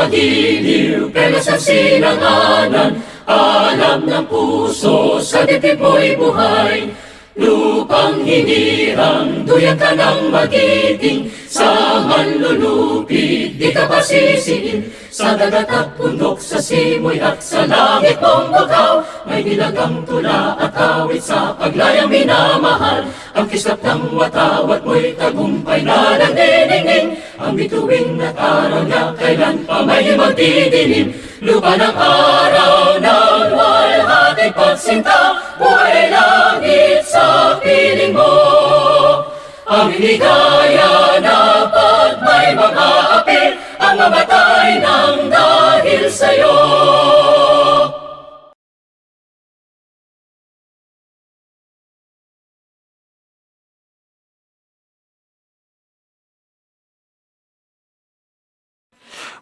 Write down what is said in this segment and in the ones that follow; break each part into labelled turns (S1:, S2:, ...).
S1: magiliw, pelos ang sinanganan, alam ng puso, sa dibdib mo'y buhay. Lupang hinirang, duyan ka ng magiting, sa manlulupig, di ka pasisiin. Sa dagat at bundok, sa simoy at sa langit mong bagaw, may nilagang tula at awit sa paglayang minamahal. Ang kislap ng watawat mo'y tagumpay na nagdiningning, ang bituin at araw niya kailan pa may magdidilim. Lupa ng araw ng walhati pagsinta, buhay langit sa piling mo. Ang hinigaya na pag may mga api, ang mamatay ng dahil sa'yo.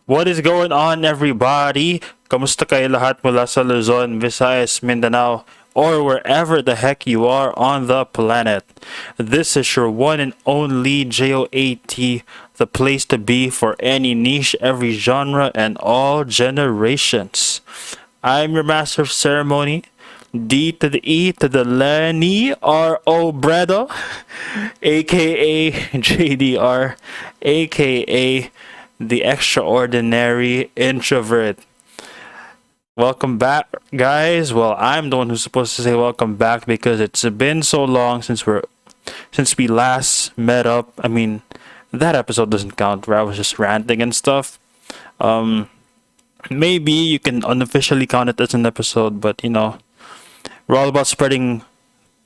S2: What is going on, everybody? Kamusta kayo lahat mula sa Luzon, Visayas, Mindanao, or wherever the heck you are on the planet? This is your one and only JOAT, the place to be for any niche, every genre, and all generations. I'm your master of ceremony, D to the E to the Leni Robredo, aka JDR, aka the extraordinary introvert. Welcome back, guys. Well, I'm the one who's supposed to say welcome back because it's been so long since we last met up. I mean, that episode doesn't count where I was just ranting and stuff. Maybe you can unofficially count it as an episode, but you know, we're all about spreading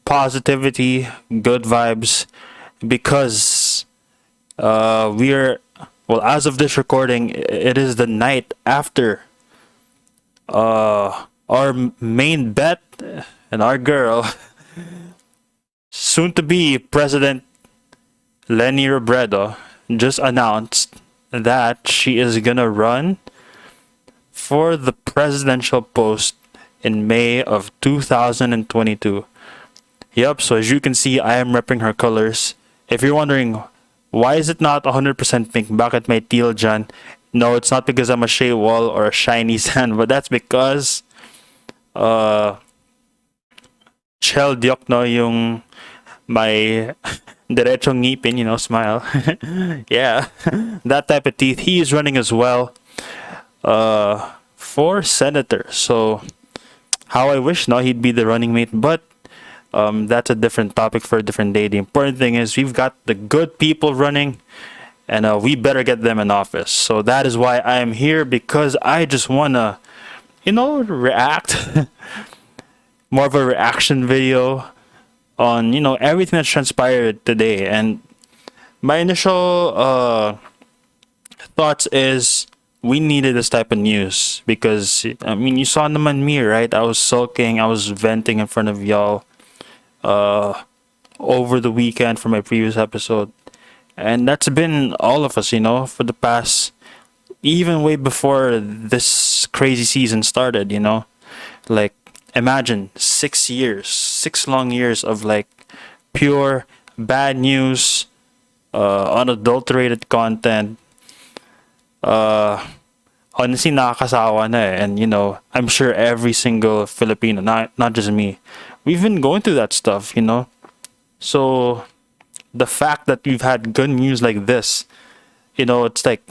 S2: positivity, good vibes, because well, as of this recording, it is the night after our main bet and our girl, soon to be President Leni Robredo, just announced that she is gonna run for the presidential post in May of 2022. Yep, so as you can see, I am repping her colors. If you're wondering, why is it not 100% pink? Bakit may teal dyan? No, it's not because I'm a shea wall or a shiny sand, but that's because Chel Diokno yung may derechong ngipin, you know, smile. Yeah, that type of teeth. He is running as well for senator. So how I wish now he'd be the running mate, but that's a different topic for a different day. The important thing is we've got the good people running, and we better get them in office. So that is why I am here, because I just wanna, you know, react. More of a reaction video on, you know, everything that transpired today. And my initial thoughts is we needed this type of news because, I mean, you saw naman me, right? I was sulking, I was venting in front of y'all over the weekend for my previous episode, and that's been all of us, you know, for the past, even way before this crazy season started, you know. Like, imagine 6 years, 6 long years of like pure bad news, unadulterated content. Honestly, nakakasawa na eh. And you know, I'm sure every single Filipino, not just me, we've been going through that stuff, you know. So the fact that we've had good news like this, you know, it's like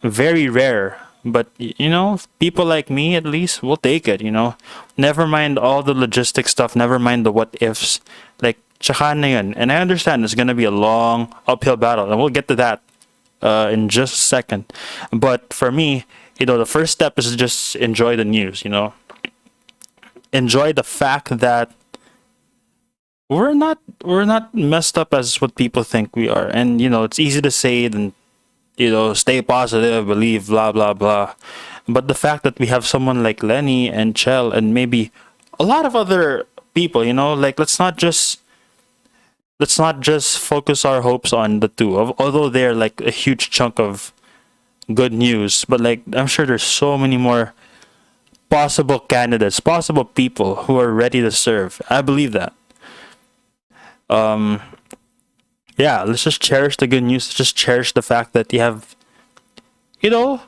S2: very rare. But you know, people like me at least will take it, you know. Never mind all the logistic stuff, never mind the what ifs. Like, tsaka na yun. And I understand it's gonna be a long uphill battle, and we'll get to that in just a second. But for me, you know, the first step is to just enjoy the news, you know. Enjoy the fact that we're not messed up as what people think we are. And you know, it's easy to say and, you know, stay positive, believe, blah blah blah. But the fact that we have someone like Leni and Chel and maybe a lot of other people, you know, like let's not just focus our hopes on the two. Although they're like a huge chunk of good news, but like I'm sure there's so many more possible candidates, possible people who are ready to serve. I believe that. Yeah, let's just cherish the good news. Let's just cherish the fact that you have, you know,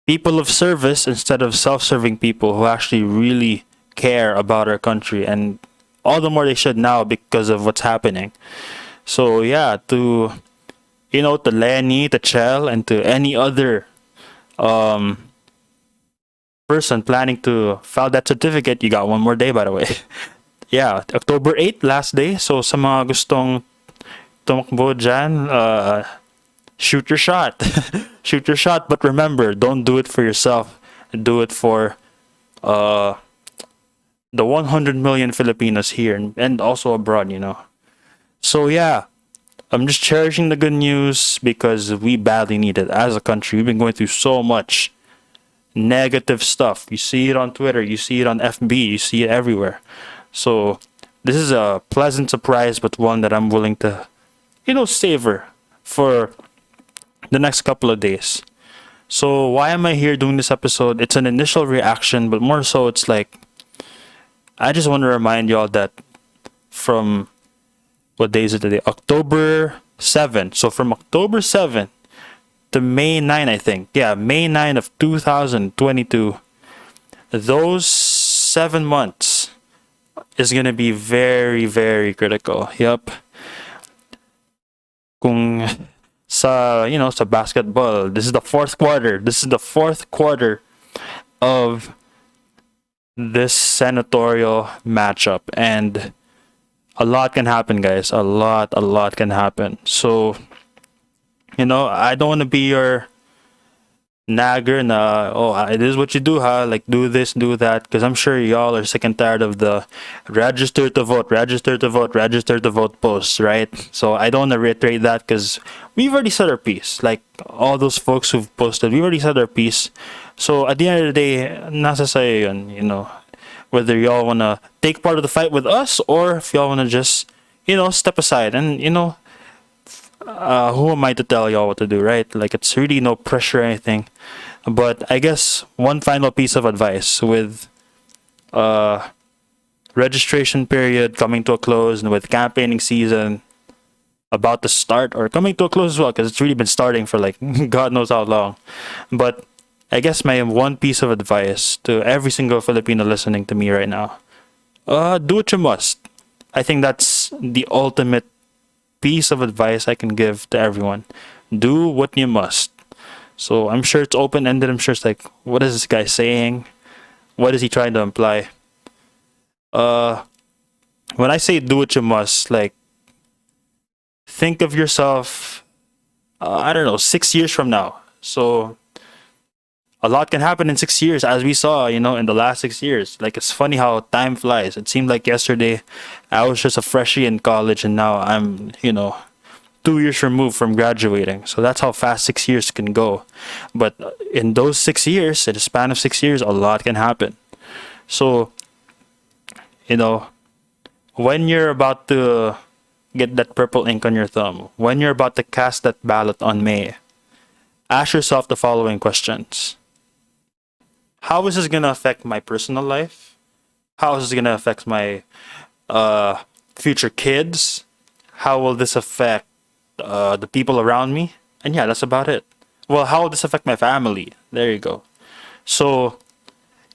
S2: people of service instead of self-serving people who actually really care about our country, and all the more they should now because of what's happening. So yeah, to to Leni, to Chel, and to any other person planning to file that certificate, you got one more day, by the way. Yeah, October 8th, last day. So sa mga gustong tumakbo dyan, shoot your shot. Shoot your shot, but remember, don't do it for yourself. Do it for the 100 million Filipinos here and also abroad, So yeah, I'm just cherishing the good news because we badly need it as a country. We've been going through so much negative stuff. You see it on Twitter, you see it on FB, you see it everywhere. So this is a pleasant surprise, but one that I'm willing to, savor for the next couple of days. So why am I here doing this episode? It's an initial reaction, but more so it's like, I just want to remind y'all that from, what day is it today? October 7th. So from October 7th to May 9, I think. Yeah, May 9 of 2022. Those 7 months is going to be very, very critical. Yup. Kung sa basketball, this is the fourth quarter. This is the fourth quarter of this senatorial matchup, and a lot can happen, guys. A lot can happen. So, I don't want to be your nagger na, it is what you do, huh? Like, do this, do that. Because I'm sure y'all are sick and tired of the register to vote posts, right? So I don't want to reiterate that because we've already said our piece. Like, all those folks who've posted, we've already said our piece. So at the end of the day, nasa sayo yun, whether y'all want to take part of the fight with us or if y'all want to just, step aside. And, who am I to tell y'all what to do, right? Like, it's really no pressure or anything. But I guess one final piece of advice with registration period coming to a close and with campaigning season about to start or coming to a close as well, because it's really been starting for like God knows how long. But I guess my one piece of advice to every single Filipino listening to me right now, do what you must. I think that's the ultimate piece of advice I can give to everyone. Do what you must. So I'm sure it's open-ended. I'm sure it's like, what is this guy saying? What is he trying to imply? When I say do what you must, like, think of yourself, I don't know, 6 years from now. So a lot can happen in 6 years, as we saw, in the last 6 years. Like, it's funny how time flies. It seemed like yesterday I was just a freshie in college, and now I'm, 2 years removed from graduating. So that's how fast 6 years can go. But in those 6 years, in the span of 6 years, a lot can happen. So, when you're about to get that purple ink on your thumb, when you're about to cast that ballot on May, ask yourself the following questions. How is this going to affect my personal life? How is this going to affect my future kids? How will this affect the people around me? And yeah, that's about it. Well, how will this affect my family? There you go. So,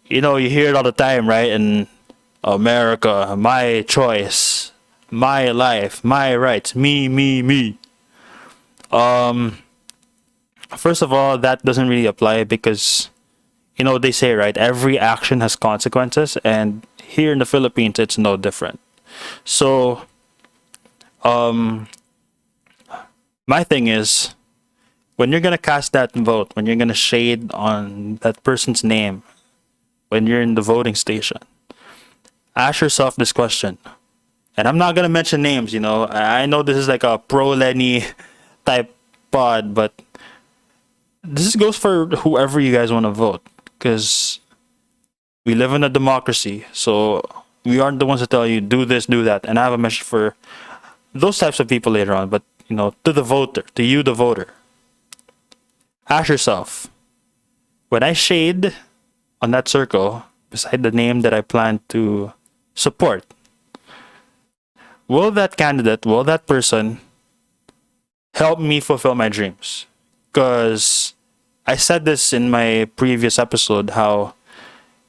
S2: you hear it all the time, right? In America, my choice, my life, my rights, me. First of all, that doesn't really apply because, they say, right, every action has consequences, and here in the Philippines, it's no different. So, my thing is, when you're gonna cast that vote, when you're gonna shade on that person's name, when you're in the voting station, ask yourself this question. And I'm not gonna mention names, I know this is like a pro Leni type pod, but this goes for whoever you guys want to vote, because we live in a democracy, so we aren't the ones to tell you do this, do that. And I have a message for those types of people later on, but to the voter, to you, the voter, ask yourself, when I shade on that circle beside the name that I plan to support, will that candidate, will that person help me fulfill my dreams? Because I said this in my previous episode, how,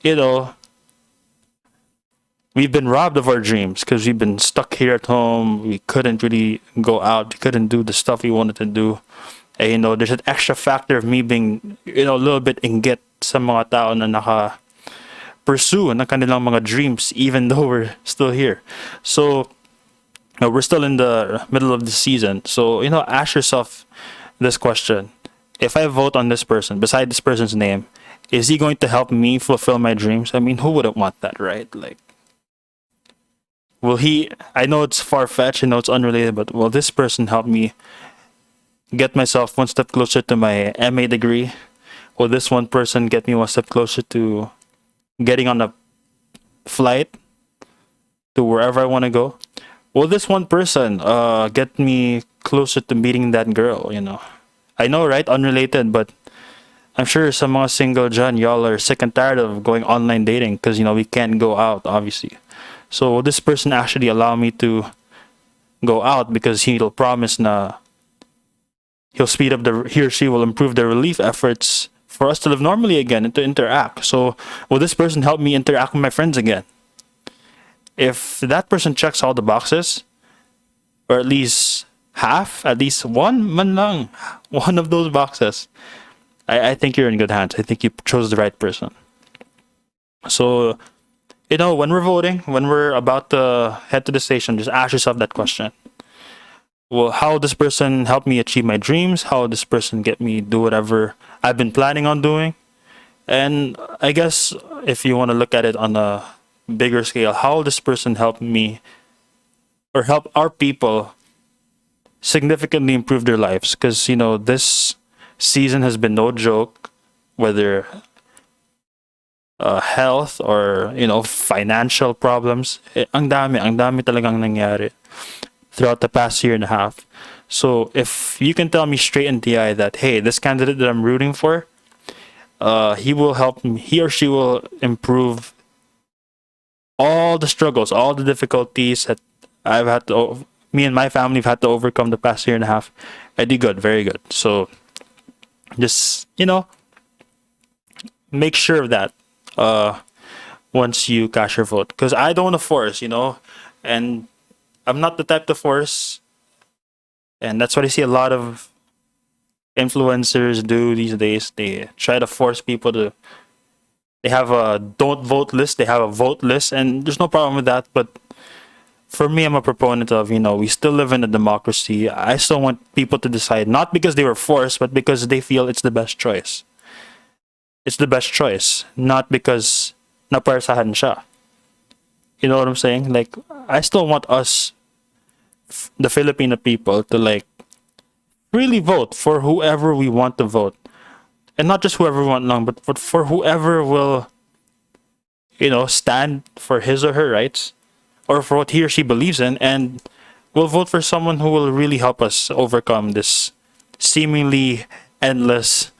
S2: you know, we've been robbed of our dreams because we've been stuck here at home. We couldn't really go out. We couldn't do the stuff we wanted to do. And, you know, there's an extra factor of me being, you know, a little bit inggit sa mga tao na pursue ng kanilang mga dreams even though we're still here. So, we're still in the middle of the season. So, you know, ask yourself this question. If I vote on this person, beside this person's name, is he going to help me fulfill my dreams? I mean, who wouldn't want that, right? Like, will he, I know it's far-fetched, I know it's unrelated, but will this person help me get myself one step closer to my MA degree? Will this one person get me one step closer to getting on a flight to wherever I want to go? Will this one person get me closer to meeting that girl, you know? I know, right? Unrelated, but I'm sure some mga single dyan, y'all are sick and tired of going online dating because, you know, we can't go out, obviously. So will this person actually allow me to go out because he'll promise na he'll speed up he or she will improve the relief efforts for us to live normally again and to interact. So will this person help me interact with my friends again? If that person checks all the boxes, or at least half, at least one man lang, one of those boxes, I think you're in good hands. I think you chose the right person. So, you know, when we're voting, when we're about to head to the station, just ask yourself that question. Well, how will this person help me achieve my dreams? How will this person get me do whatever I've been planning on doing? And I guess if you want to look at it on a bigger scale, how will this person help me or help our people significantly improve their lives? Because, you know, this season has been no joke, whether health or, you know, financial problems. Ang dami talagang nangyari throughout the past year and a half. So if you can tell me straight in the eye that, hey, this candidate that I'm rooting for, he will help me, he or she will improve all the struggles, all the difficulties that I've had to, me and my family have had to overcome the past year and a half. I did good, very good. So just, you know, make sure of that once you cast your vote. Because I don't want to force, you know, and I'm not the type to force. And that's what I see a lot of influencers do these days. They try to force people to, they have a don't vote list, they have a vote list, and there's no problem with that. But for me, I'm a proponent of, you know, we still live in a democracy. I still want people to decide, not because they were forced, but because they feel it's the best choice. It's the best choice, not because naparsahan siya. You know what I'm saying? Like, I still want us, the Filipino people, to like really vote for whoever we want to vote. And not just whoever we want long, but for whoever will, you know, stand for his or her rights or for what he or she believes in, and we'll vote for someone who will really help us overcome this seemingly endless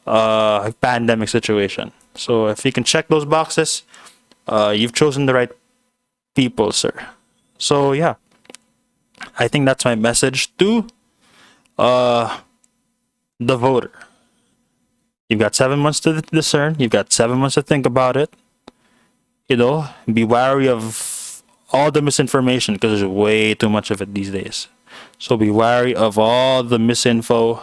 S2: pandemic situation. So if you can check those boxes, you've chosen the right people, sir. So yeah, I think that's my message to the voter. You've got 7 months to discern. You've got 7 months to think about it. You know, be wary of all the misinformation because there's way too much of it these days. So be wary of all the misinfo.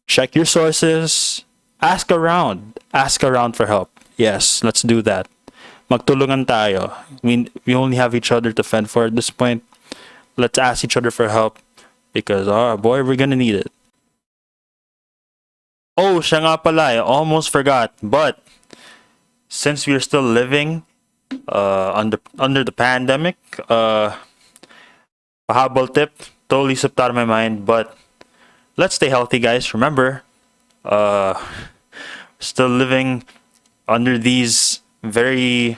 S2: Check your sources. Ask around. Ask around for help. Yes, let's do that. Magtulungan tayo. We only have each other to fend for at this point. Let's ask each other for help because, oh boy, we're gonna need it. Oh, siya nga pala, I almost forgot. But since we're still living under the pandemic, pahabol tip, totally slipped out of my mind, but let's stay healthy, guys. Remember, still living under these very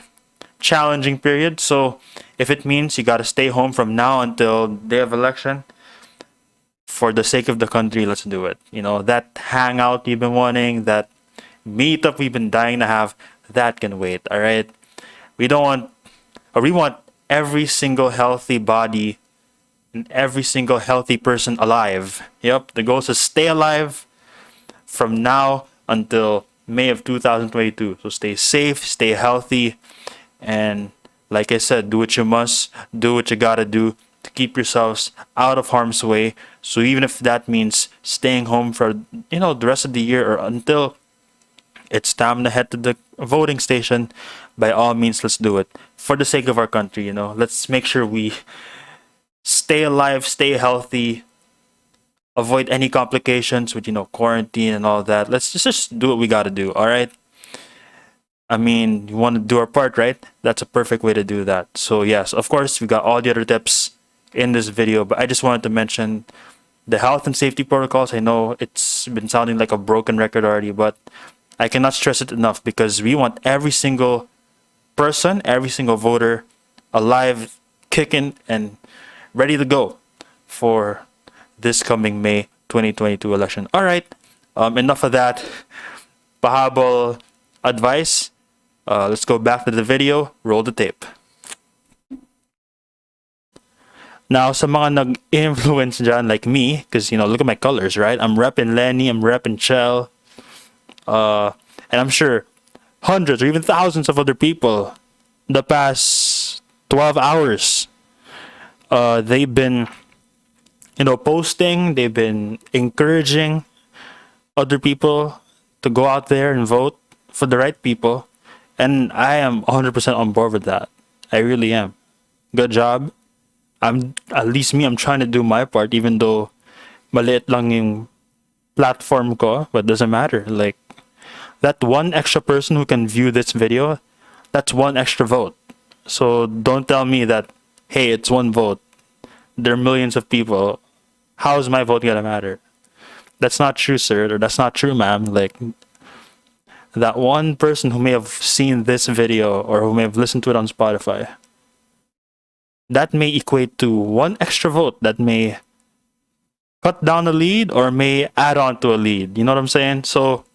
S2: challenging periods. So if it means you gotta stay home from now until day of election, for the sake of the country, let's do it. You know, that hangout you've been wanting, that meetup we've been dying to have, that can wait, all right? We want every single healthy body and every single healthy person alive. Yep, the goal is to stay alive from now until May of 2022. So stay safe, stay healthy, and like I said, do what you must, do what you gotta do to keep yourselves out of harm's way. So even if that means staying home for the rest of the year or until it's time to head to the voting station, by all means, let's do it for the sake of our country. Let's make sure we stay alive, stay healthy, avoid any complications with quarantine and all that. Let's just do what we gotta do. All right. I mean, you want to do our part, right? That's a perfect way to do that. So yes, of course, we got all the other tips in this video, but I just wanted to mention the health and safety protocols. I know it's been sounding like a broken record already, but I cannot stress it enough because we want every single person, every single voter alive, kicking, and ready to go for this coming May 2022 election. All right, enough of that pahabol advice. Let's go back to the video. Roll the tape. Now, sa mga nag-influence dyan like me, because, look at my colors, right? I'm repping Leni, I'm repping Chel, and I'm sure hundreds or even thousands of other people the past 12 hours, they've been, posting, they've been encouraging other people to go out there and vote for the right people. And I am 100% on board with that. I really am. Good job. I'm trying to do my part, even though maliit lang yung platform ko, but doesn't matter. Like, that one extra person who can view this video, that's one extra vote. So don't tell me that, hey, it's one vote. There are millions of people. How is my vote gonna matter? That's not true, sir, or that's not true, ma'am. Like, that one person who may have seen this video or who may have listened to it on Spotify, that may equate to one extra vote that may cut down a lead or may add on to a lead. You know what I'm saying? So,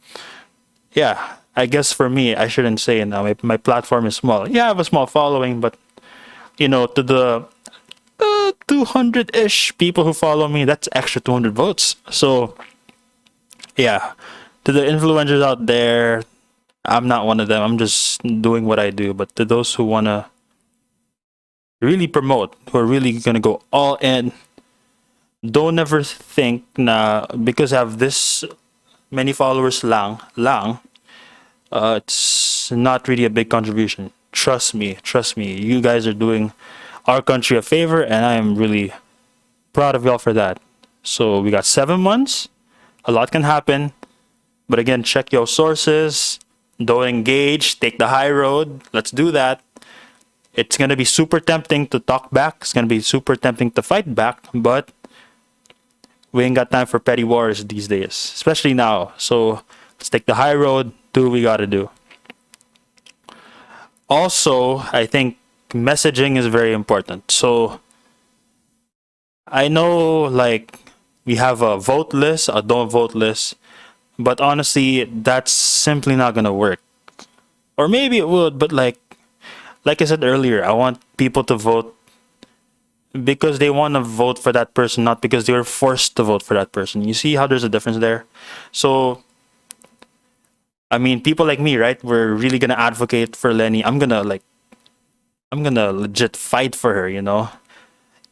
S2: yeah, I guess for me, I shouldn't say now my platform is small. Yeah, I have a small following, but, to the 200-ish people who follow me, that's extra 200 votes. So, yeah, to the influencers out there, I'm not one of them. I'm just doing what I do. But to those who want to really promote, who are really going to go all in, don't ever think na because I have this many followers it's not really a big contribution. Trust me. You guys are doing our country a favor, and I am really proud of y'all for that. So we got 7 months. A lot can happen. But again, check your sources. Don't engage. Take the high road. Let's do that. It's going to be super tempting to talk back. It's going to be super tempting to fight back. But we ain't got time for petty wars these days, especially now. So let's take the high road. Do what we got to do. Also, I think messaging is very important. So I know, like, we have a vote list, a don't vote list. But honestly, that's simply not going to work. Or maybe it would, but like I said earlier, I want people to vote because they want to vote for that person, not because they were forced to vote for that person. You see how there's a difference there? So, I mean, people like me, right? We're really going to advocate for Leni. I'm going to legit fight for her,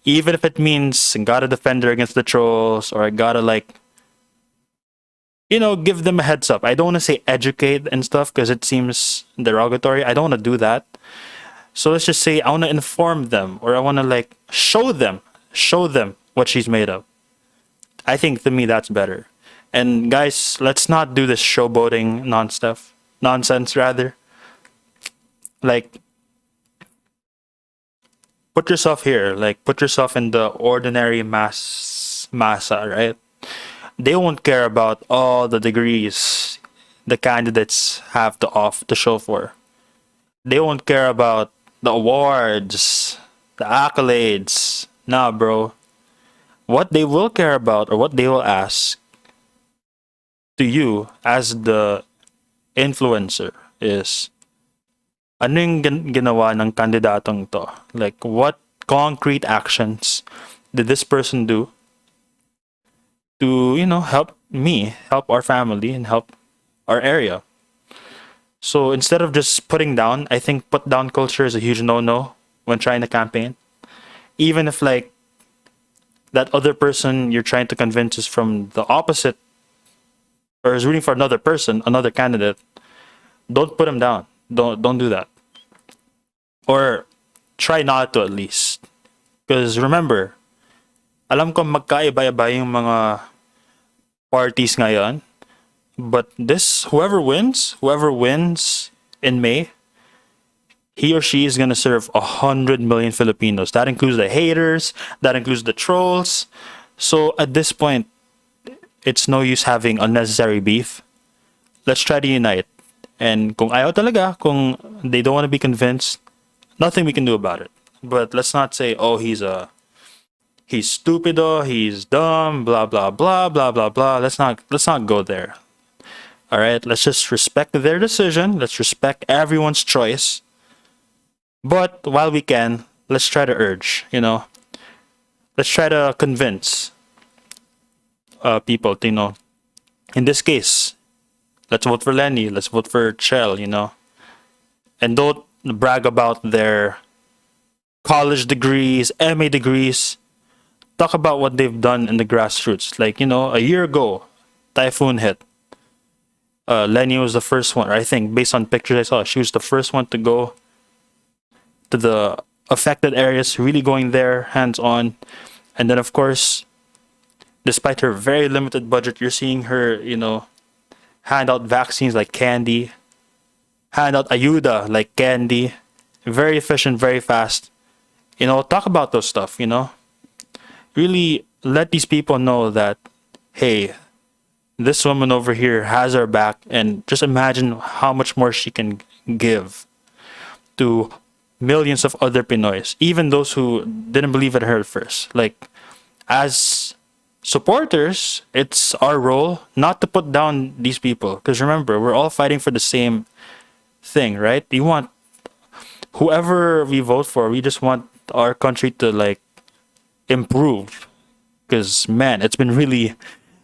S2: Even if it means I gotta defend her against the trolls, or I gotta, like, give them a heads up. I don't want to say educate and stuff because it seems derogatory. I don't want to do that. So let's just say I want to inform them, or I want to, like, show them what she's made of. I think, to me, that's better. And guys, let's not do this showboating nonsense rather. Like, put yourself here, like, put yourself in the ordinary massa, right? They won't care about all the degrees the candidates have to show for. They won't care about the awards, the accolades. Nah, bro. What they will care about, or what they will ask to you as the influencer, is ano yung ginawa ng kandidatong to? Like, what concrete actions did this person do to, help me, help our family, and help our area. So instead of just putting down, I think put down culture is a huge no-no when trying to campaign. Even if like that other person you're trying to convince is from the opposite or is rooting for another person, another candidate, don't put him down. Don't do that. Or try not to at least. Because remember, alam ko magkaiba-iba yung mga parties ngayon. But whoever wins in May, he or she is gonna serve 100 million Filipinos. That includes the haters, that includes the trolls. So at this point, it's no use having unnecessary beef. Let's try to unite. And kung ayaw talaga, kung they don't want to be convinced, nothing we can do about it. But let's not say, oh, he's stupido, he's dumb, blah blah blah blah blah blah. Let's not go there. All right, let's just respect their decision. Let's respect everyone's choice. But while we can, let's try to urge. Let's try to convince people. In this case, let's vote for Leni. Let's vote for Chel. And don't brag about their college degrees, MA degrees. Talk about what they've done in the grassroots. Like, a year ago, typhoon hit. Leni was the first one, or I think based on pictures I saw, she was the first one to go to the affected areas, really going there, hands on. And then, of course, despite her very limited budget, you're seeing her, hand out vaccines like candy, hand out ayuda like candy. Very efficient, very fast. Talk about those stuff, Really let these people know that, hey, this woman over here has our back, and just imagine how much more she can give to millions of other Pinoys, even those who didn't believe in her at first. Like, as supporters, it's our role not to put down these people. Because remember, we're all fighting for the same thing, right? You want whoever we vote for, we just want our country to like improve. Because man, it's been really,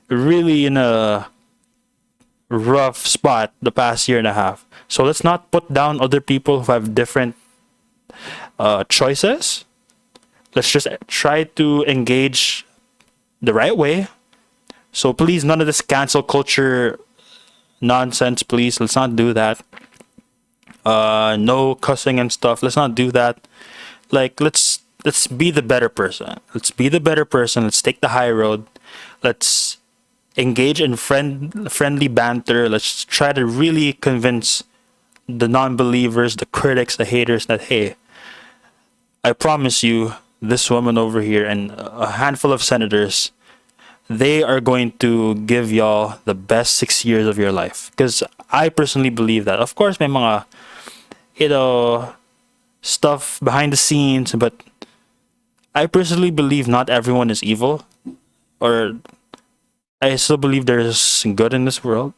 S2: really in a rough spot the past year and a half. So let's not put down other people who have different choices. Let's just try to engage the right way. So please, none of this cancel culture nonsense, please. Let's not do that. No cussing and stuff. Let's not do that. Like, let's be the better person. Let's be the better person. Let's take the high road. Let's engage in friendly banter. Let's try to really convince the non-believers, the critics, the haters that, hey, I promise you, this woman over here and a handful of senators, they are going to give y'all the best 6 years of your life. Because I personally believe that. Of course, may mga, stuff behind the scenes, but I personally believe not everyone is evil. Or I still believe there's good in this world.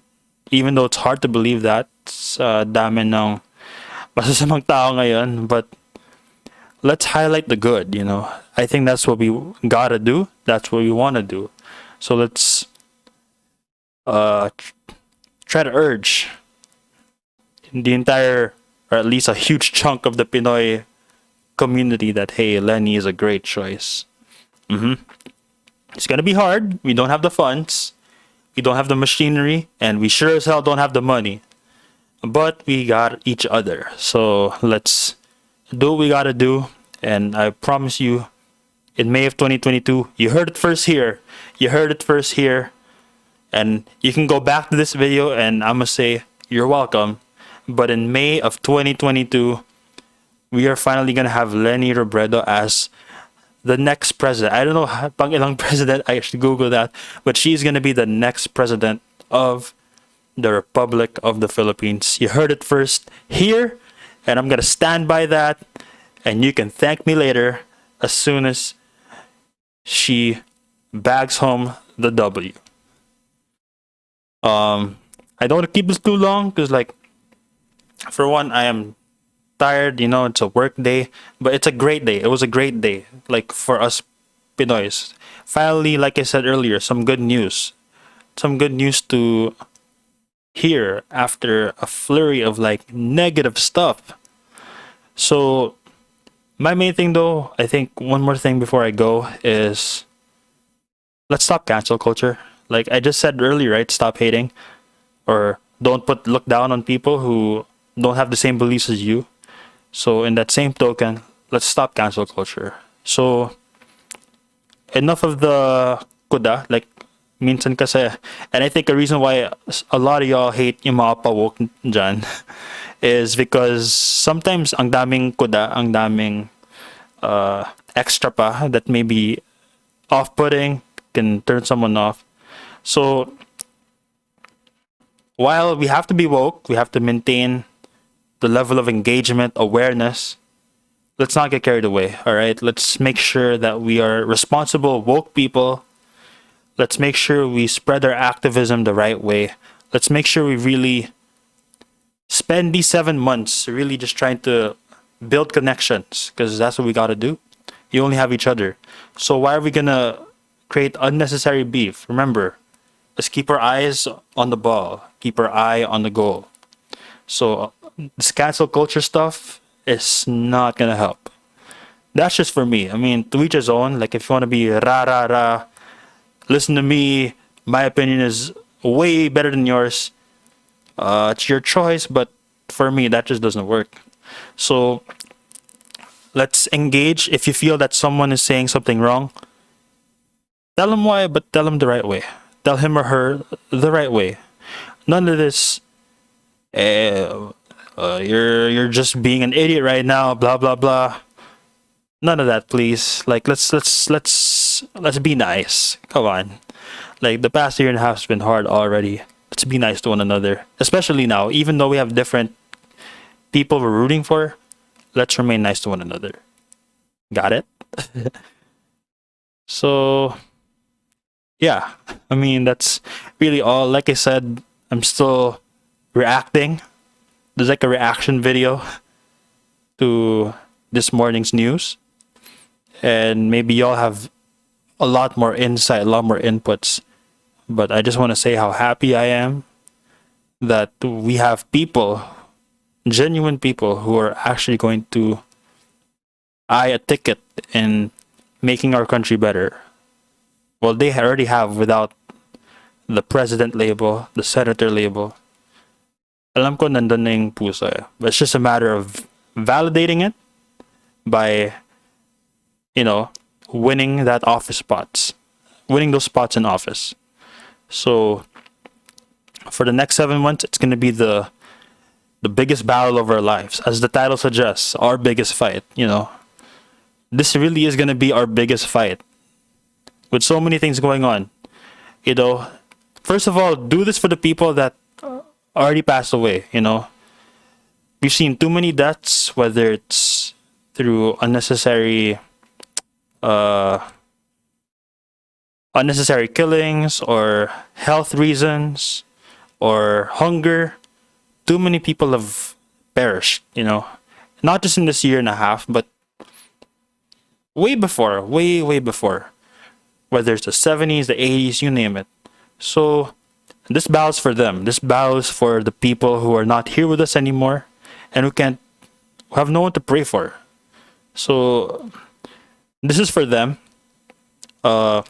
S2: Even though it's hard to believe that. Sa dami ng masasamang tao ngayon. But let's highlight the good, I think that's what we gotta do. That's what we want to do. So let's try to urge the entire, or at least a huge chunk of the Pinoy community that, hey, Leni is a great choice. It's gonna be hard. We don't have the funds. We don't have the machinery. And we sure as hell don't have the money. But we got each other. So let's do what we gotta do. And I promise you, in May of 2022, you heard it first here. You heard it first here. And you can go back to this video and I'm gonna say, you're welcome. But in May of 2022, we are finally gonna have Leni Robredo as the next president. I don't know pang ilang president, I actually Googled that. But she's gonna be the next president of the Republic of the Philippines. You heard it first here. And I'm gonna stand by that. And you can thank me later as soon as she bags home the W. I don't want to keep this too long because, like, for one, I am tired. It's a work day, but it's a great day. It was a great day, like for us Pinoys. finally, like I said earlier, some good news. Some good news to hear after a flurry of like negative stuff. So, my main thing though, I think one more thing before I go is let's stop cancel culture. Like I just said earlier, right? Stop hating or don't look down on people who don't have the same beliefs as you. So in that same token, let's stop cancel culture. So enough of the kuda, like minsan kasi, and I think a reason why a lot of y'all hate yung mga pa-woke dyan is because sometimes ang daming kuda, ang daming extra pa that may be off-putting, can turn someone off. So while we have to be woke, we have to maintain the level of engagement, awareness. Let's not get carried away, all right? Let's make sure that we are responsible, woke people. Let's make sure we spread our activism the right way. Let's make sure we really spend these 7 months really just trying to build connections, because that's what we got to do. You only have each other. So why are we going to create unnecessary beef? Remember, let's keep our eyes on the ball, keep our eye on the goal. So this cancel culture stuff is not gonna help. That's just for me. I mean, to each his own. Like if you want to be rah rah rah, listen to me. My opinion is way better than yours. It's your choice, but for me, that just doesn't work. So let's engage. If you feel that someone is saying something wrong, tell them why, but tell them the right way. Tell him or her the right way. None of this. You're just being an idiot right now. Blah blah blah. None of that, please. Like let's be nice. Come on. Like the past year and a half has been hard already. Let's be nice to one another, especially now. Even though we have different people we're rooting for, let's remain nice to one another. Got it? So yeah, I mean that's really all. Like I said, I'm still reacting. There's like a reaction video to this morning's news, and maybe y'all have a lot more insight, a lot more inputs. But I just want to say how happy I am that we have people, genuine people, who are actually going to eye a ticket in making our country better. Well, they already have without the president label, the senator label. Alam ko nandun na yung puso eh. But it's just a matter of validating it by, winning that office spots. Winning those spots in office. So, for the next 7 months, it's going to be the biggest battle of our lives. As the title suggests, our biggest fight, This really is going to be our biggest fight. With so many things going on. First of all, do this for the people that already passed away, We've seen too many deaths, whether it's through unnecessary killings or health reasons or hunger. Too many people have perished, Not just in this year and a half, but way before, way before. Whether it's the 70s, the 80s, you name it. So this bows for them. This bows for the people who are not here with us anymore and who have no one to pray for. So this is for them. Yeah,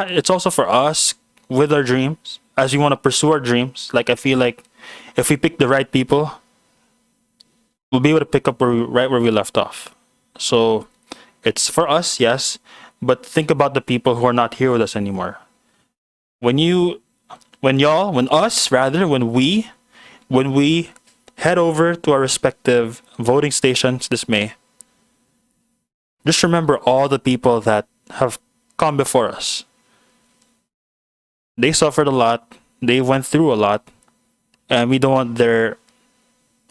S2: it's also for us with our dreams, as we want to pursue our dreams. Like I feel like if we pick the right people, we'll be able to pick up right where we left off. So it's for us, yes, but think about the people who are not here with us anymore. When we head over to our respective voting stations this May, just remember all the people that have come before us. They suffered a lot, they went through a lot, and we don't want their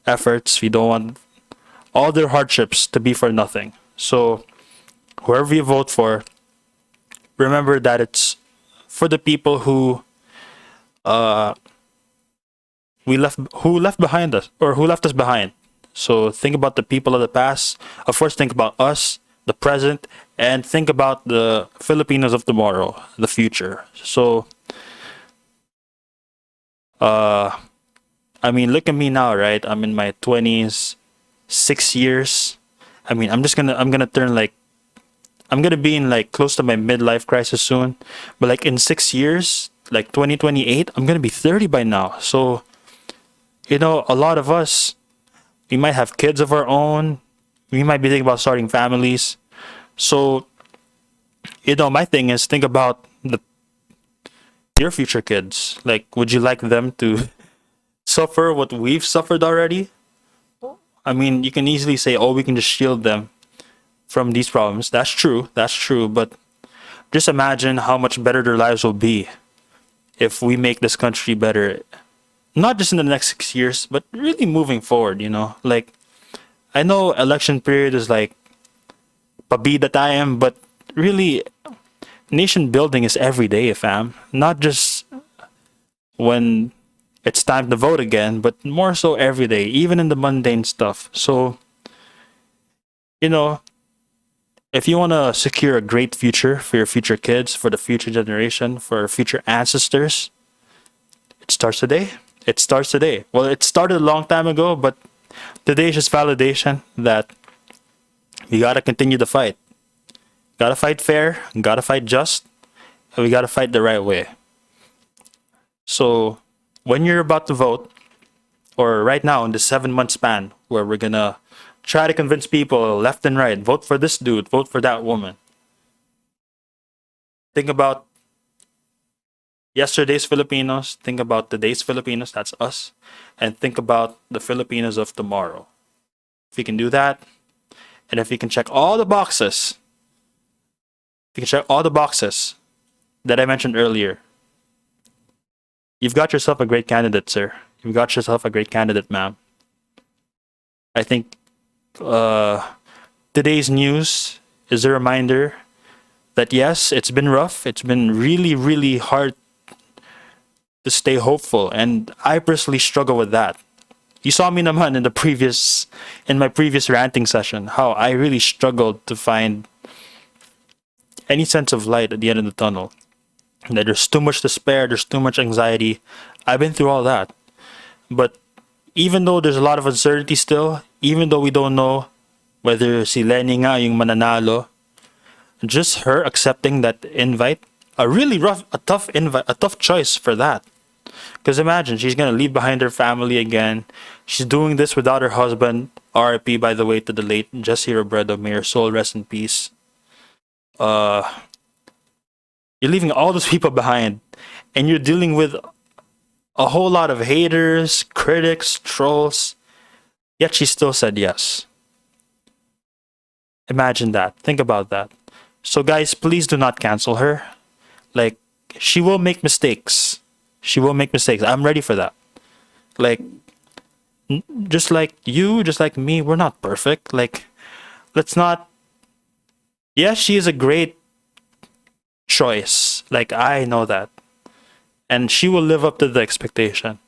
S2: efforts, we don't want all their hardships to be for nothing. So whoever you vote for, remember that it's for the people who left behind us, or who left us behind. So think about the people of the past. Of course, think about us, the present, and think about the Filipinos of tomorrow, the future. So, I mean, look at me now, right? I'm in my 20s, 6 years. I mean, I'm gonna turn like, I'm gonna be in like close to my midlife crisis soon. But like in 6 years, like 2028, I'm gonna be 30 by now. So, a lot of us, we might have kids of our own. We might be thinking about starting families. So, my thing is think about your future kids. Like, would you like them to suffer what we've suffered already? I mean, you can easily say, oh, we can just shield them from these problems. That's true. That's true. But just imagine how much better their lives will be if we make this country better. Not just in the next 6 years, but really moving forward. Like, I know election period is like pabida time, but really, nation building is every day, fam. Not just when it's time to vote again, but more so every day, even in the mundane stuff. So, you know, if you want to secure a great future for your future kids, for the future generation, for future ancestors, it starts today. It starts today. Well, it started a long time ago, but today is just validation that we gotta continue the fight. Gotta fight fair, gotta fight just, and we gotta fight the right way. So, when you're about to vote, or right now in the 7 month span where we're gonna try to convince people left and right, vote for this dude, vote for that woman. Think about yesterday's Filipinos, think about today's Filipinos, that's us, and think about the Filipinos of tomorrow. If you can do that, and if you can check all the boxes, that I mentioned earlier, you've got yourself a great candidate, sir. You've got yourself a great candidate, ma'am. I think today's news is a reminder that yes, it's been rough. It's been really, really hard to stay hopeful, and I personally struggle with that. You saw me naman in my previous ranting session, how I really struggled to find any sense of light at the end of the tunnel. That there's too much despair, there's too much anxiety. I've been through all that. But even though there's a lot of uncertainty still, even though we don't know whether si Leni nga yung mananalo, just her accepting that invite, a tough invite, a tough choice for that. Because imagine, she's gonna leave behind her family again. She's doing this without her husband. RIP, by the way, to the late Jessie Robredo. May her soul rest in peace. You're leaving all those people behind, and you're dealing with a whole lot of haters, critics, trolls. Yet she still said yes. Imagine that. Think about that. So guys, please do not cancel her. Like, she will make mistakes. She will make mistakes. I'm ready for that. Like, just like you, just like me, we're not perfect. Like, let's not. Yes, she is a great choice. Like, I know that. And she will live up to the expectation.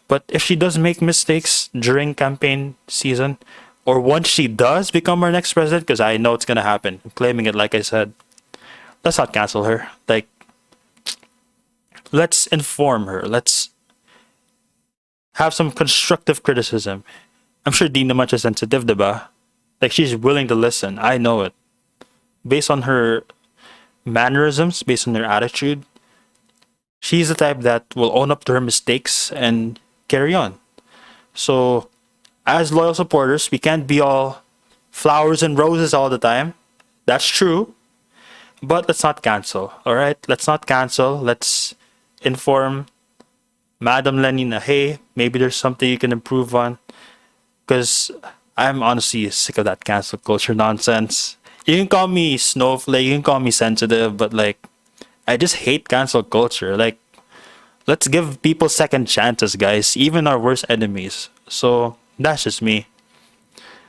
S2: But if she does make mistakes during campaign season, or once she does become our next president, because I know it's going to happen, I'm claiming it like I said, let's not cancel her. Like, let's inform her. Let's have some constructive criticism. I'm sure di naman siya sensitive, diba? Like, she's willing to listen. I know it. Based on her mannerisms, based on her attitude, she's the type that will own up to her mistakes and carry on. So, as loyal supporters, we can't be all flowers and roses all the time. That's true. But let's not cancel, alright? Let's not cancel. Let's inform Madam Leni na, hey, maybe there's something you can improve on. Because I'm honestly sick of that cancel culture nonsense. You can call me snowflake, you can call me sensitive, but like, I just hate cancel culture. Like, let's give people second chances, guys, even our worst enemies. So, that's just me.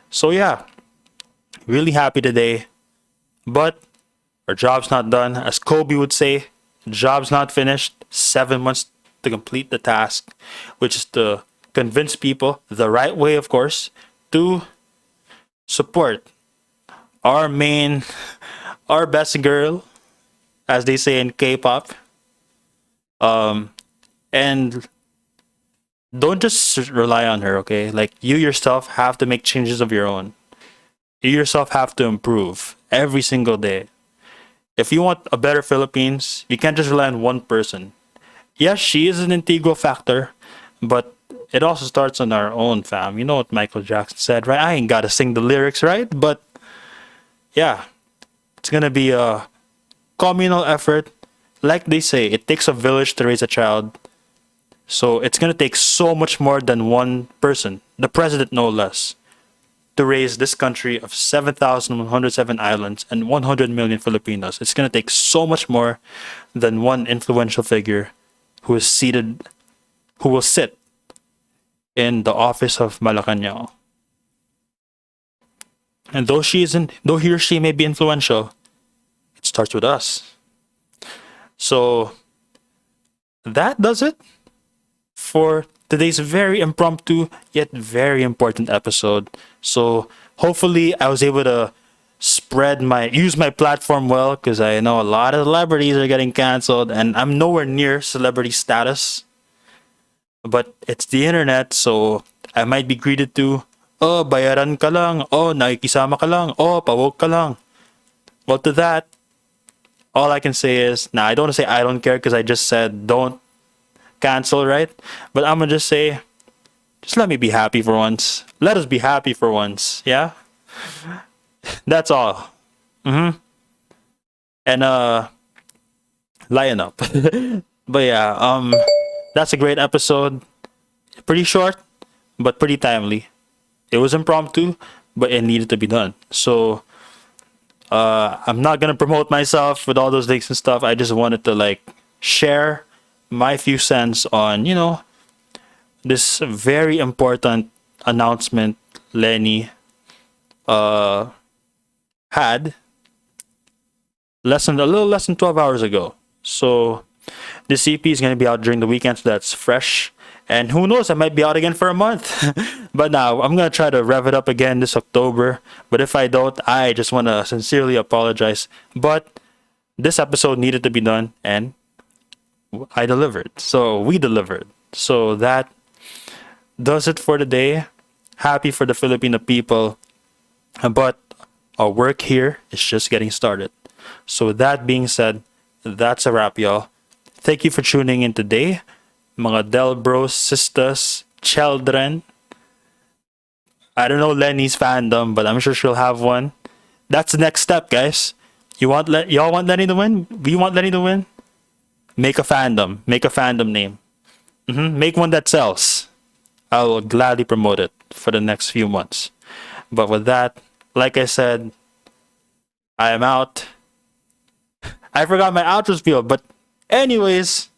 S2: So, yeah, really happy today. But our job's not done. As Kobe would say, job's not finished. 7 months to complete the task, which is to convince people the right way, of course, to support our main, our best girl, as they say in K-pop. And don't just rely on her, okay? Like, you yourself have to make changes of your own. You yourself have to improve every single day. If you want a better Philippines, you can't just rely on one person. Yes, she is an integral factor, but it also starts on our own, fam. You know what Michael Jackson said, right? I ain't gotta sing the lyrics, right? But yeah, it's gonna be a communal effort. Like they say, it takes a village to raise a child. So it's gonna take so much more than one person, the president no less, to raise this country of 7,107 islands and 100 million Filipinos. It's gonna take so much more than one influential figure who is seated, who will sit in the office of Malacanang. And though though he or she may be influential, it starts with us. So that does it for today's very impromptu yet very important episode. So hopefully I was able to use my platform well, because I know a lot of celebrities are getting canceled and I'm nowhere near celebrity status. But it's the internet, so I might be greeted to, oh, bayaran ka lang, oh, nakikisama ka lang, oh, pawok ka lang. Well, to that, all I can say is, I don't want to say I don't care, because I just said don't cancel, right? But I'm gonna just say, just let me be happy for once. Let us be happy for once, yeah? That's all. And lion up. But yeah, that's a great episode. Pretty short, but pretty timely. It was impromptu, but it needed to be done. So I'm not gonna promote myself with all those links and stuff. I just wanted to like share my few cents on, this very important announcement Leni had a little less than 12 hours ago. So this EP is going to be out during the weekend, so that's fresh. And who knows, I might be out again for a month. But now I'm going to try to rev it up again this October. But if I don't, I just want to sincerely apologize. But this episode needed to be done, and I delivered. So we delivered. So that does it for today. Happy for the Filipino people. But our work here is just getting started. So with that being said, that's a wrap, y'all. Thank you for tuning in today. Mga Del Bros, sisters, children. I don't know Leni's fandom, but I'm sure she'll have one. That's the next step, guys. Y'all want Leni to win? We want Leni to win? Make a fandom. Make a fandom name. Make one that sells. I will gladly promote it for the next few months. But with that, like I said, I am out. I forgot my outro spiel, but anyways,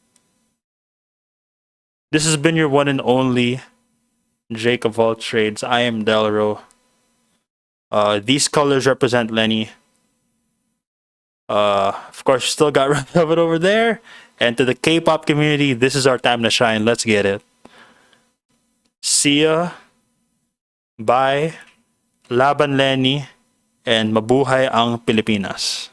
S2: this has been your one and only Jake of all trades. I am Delro. These colors represent Leni. Of course, still got Red Velvet over there. And to the K-pop community, this is our time to shine. Let's get it. See ya. Bye. Laban Leni. And mabuhay ang Pilipinas.